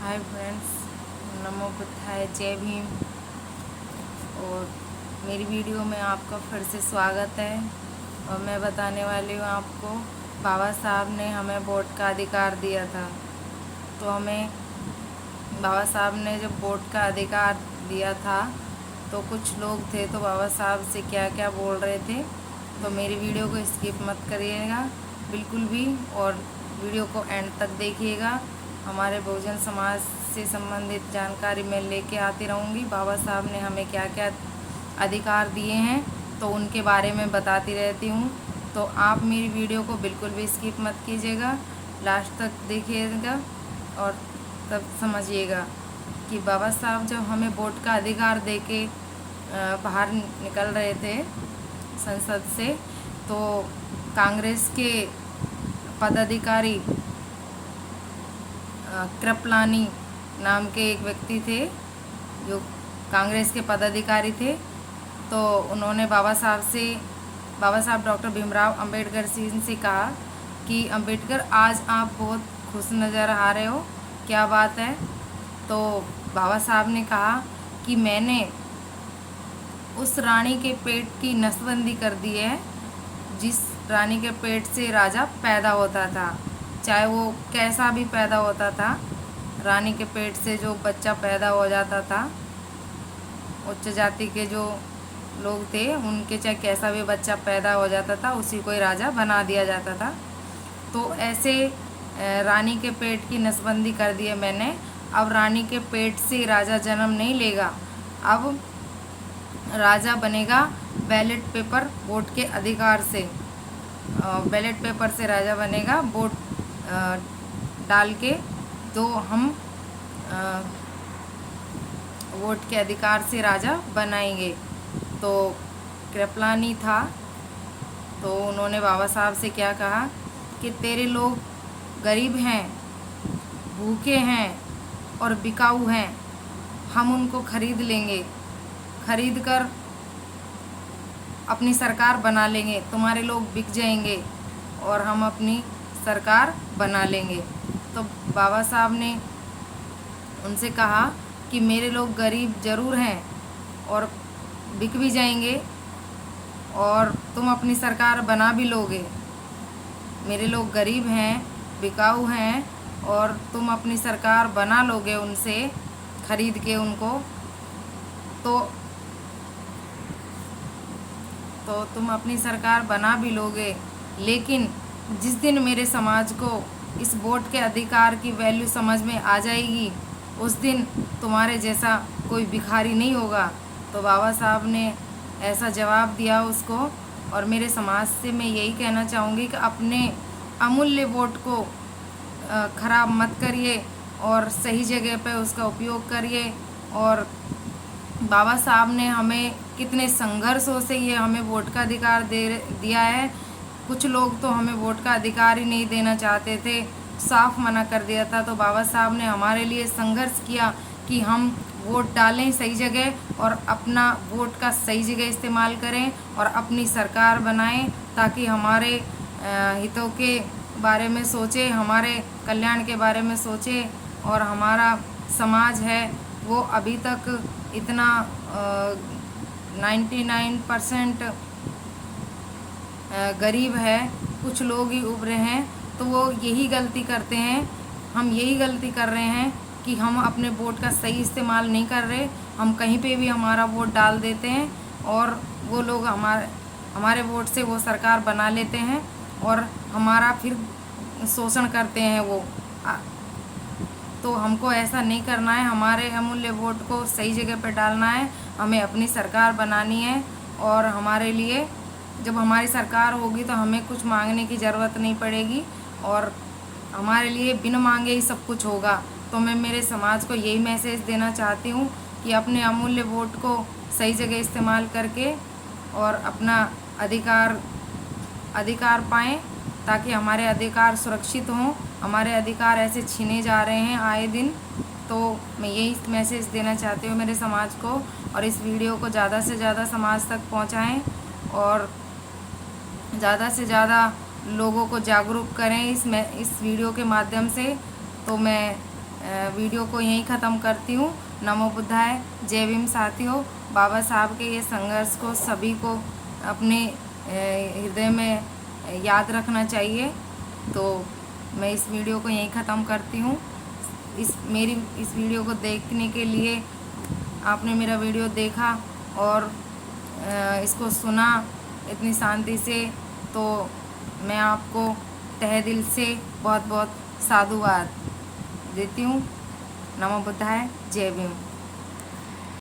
Hi friends, नमो बुद्धाय, जय भीम। और मेरी वीडियो में आपका फिर से स्वागत है। और मैं बताने वाली हूँ आपको, बाबा साहब ने हमें वोट का अधिकार दिया था। तो हमें बाबा साहब ने जब वोट का अधिकार दिया था तो कुछ लोग थे तो बाबा साहब से क्या क्या बोल रहे थे। तो मेरी वीडियो को स्किप मत करिएगा बिल्कुल भी, और वीडियो को एंड तक देखिएगा। हमारे बहुजन समाज से संबंधित जानकारी मैं लेके आती रहूँगी। बाबा साहब ने हमें क्या क्या अधिकार दिए हैं तो उनके बारे में बताती रहती हूँ। तो आप मेरी वीडियो को बिल्कुल भी स्किप मत कीजिएगा, लास्ट तक देखिएगा और तब समझिएगा कि बाबा साहब जब हमें वोट का अधिकार देके बाहर निकल रहे थे संसद से, तो कांग्रेस के पदाधिकारी कृपलानी नाम के एक व्यक्ति थे जो कांग्रेस के पदाधिकारी थे। तो उन्होंने बाबा साहब डॉक्टर भीमराव अंबेडकर सिंह से कहा कि अंबेडकर, आज आप बहुत खुश नज़र आ रहे हो, क्या बात है। तो बाबा साहब ने कहा कि मैंने उस रानी के पेट की नसबंदी कर दी है जिस रानी के पेट से राजा पैदा होता था, चाहे वो कैसा भी पैदा होता था। रानी के पेट से जो बच्चा पैदा हो जाता था, उच्च जाति के जो लोग थे उनके चाहे कैसा भी बच्चा पैदा हो जाता था, उसी को ही राजा बना दिया जाता था। तो ऐसे रानी के पेट की नसबंदी कर दी है मैंने। अब रानी के पेट से राजा जन्म नहीं लेगा, अब राजा बनेगा बैलेट पेपर वोट के अधिकार से। बैलेट पेपर से राजा बनेगा, वोट डाल के तो हम वोट के अधिकार से राजा बनाएंगे। तो कृपलानी था, तो उन्होंने बाबा साहब से क्या कहा कि तेरे लोग गरीब हैं, भूखे हैं और बिकाऊ हैं, हम उनको खरीद लेंगे, खरीद कर अपनी सरकार बना लेंगे। तुम्हारे लोग बिक जाएंगे और हम अपनी सरकार बना लेंगे। तो बाबा साहब ने उनसे कहा कि मेरे लोग गरीब ज़रूर हैं और बिक भी जाएंगे और तुम अपनी सरकार बना भी लोगे। मेरे लोग गरीब हैं, बिकाऊ हैं और तुम अपनी सरकार बना लोगे उनसे खरीद के उनको। तो तुम अपनी सरकार बना भी लोगे, लेकिन जिस दिन मेरे समाज को इस वोट के अधिकार की वैल्यू समझ में आ जाएगी, उस दिन तुम्हारे जैसा कोई भिखारी नहीं होगा। तो बाबा साहब ने ऐसा जवाब दिया उसको। और मेरे समाज से मैं यही कहना चाहूँगी कि अपने अमूल्य वोट को ख़राब मत करिए और सही जगह पे उसका उपयोग करिए। और बाबा साहब ने हमें कितने संघर्षों से ये हमें वोट का अधिकार दिया है। कुछ लोग तो हमें वोट का अधिकार ही नहीं देना चाहते थे, साफ मना कर दिया था। तो बाबा साहब ने हमारे लिए संघर्ष किया कि हम वोट डालें सही जगह और अपना वोट का सही जगह इस्तेमाल करें और अपनी सरकार बनाएं, ताकि हमारे हितों के बारे में सोचें, हमारे कल्याण के बारे में सोचें। और हमारा समाज है वो अभी तक इतना 99% गरीब है, कुछ लोग ही उभरे हैं। तो वो यही गलती करते हैं, हम यही गलती कर रहे हैं कि हम अपने वोट का सही इस्तेमाल नहीं कर रहे। हम कहीं पे भी हमारा वोट डाल देते हैं और वो लोग हमारे वोट से वो सरकार बना लेते हैं और हमारा फिर शोषण करते हैं वो। तो हमको ऐसा नहीं करना है, हमारे अमूल्य वोट को सही जगह पर डालना है, हमें अपनी सरकार बनानी है। और हमारे लिए जब हमारी सरकार होगी तो हमें कुछ मांगने की ज़रूरत नहीं पड़ेगी और हमारे लिए बिन मांगे ही सब कुछ होगा। तो मैं मेरे समाज को यही मैसेज देना चाहती हूँ कि अपने अमूल्य वोट को सही जगह इस्तेमाल करके और अपना अधिकार पाएँ, ताकि हमारे अधिकार सुरक्षित हों। हमारे अधिकार ऐसे छीने जा रहे हैं आए दिन। तो मैं यही मैसेज देना चाहती हूँ मेरे समाज को। और इस वीडियो को ज़्यादा से ज़्यादा समाज तक पहुँचाएँ और ज़्यादा से ज़्यादा लोगों को जागरूक करें इस वीडियो के माध्यम से। तो मैं वीडियो को यहीं ख़त्म करती हूँ। नमो बुद्धाय, जय भीम साथियों। बाबा साहब के ये संघर्ष को सभी को अपने हृदय में याद रखना चाहिए। तो मैं इस वीडियो को यहीं ख़त्म करती हूँ। मेरी इस वीडियो को देखने के लिए आपने मेरा वीडियो देखा और इसको सुना इतनी शांति से, तो मैं आपको तहे दिल से बहुत बहुत साधुवाद देती हूँ। नमो बुद्धाय, जय भीम।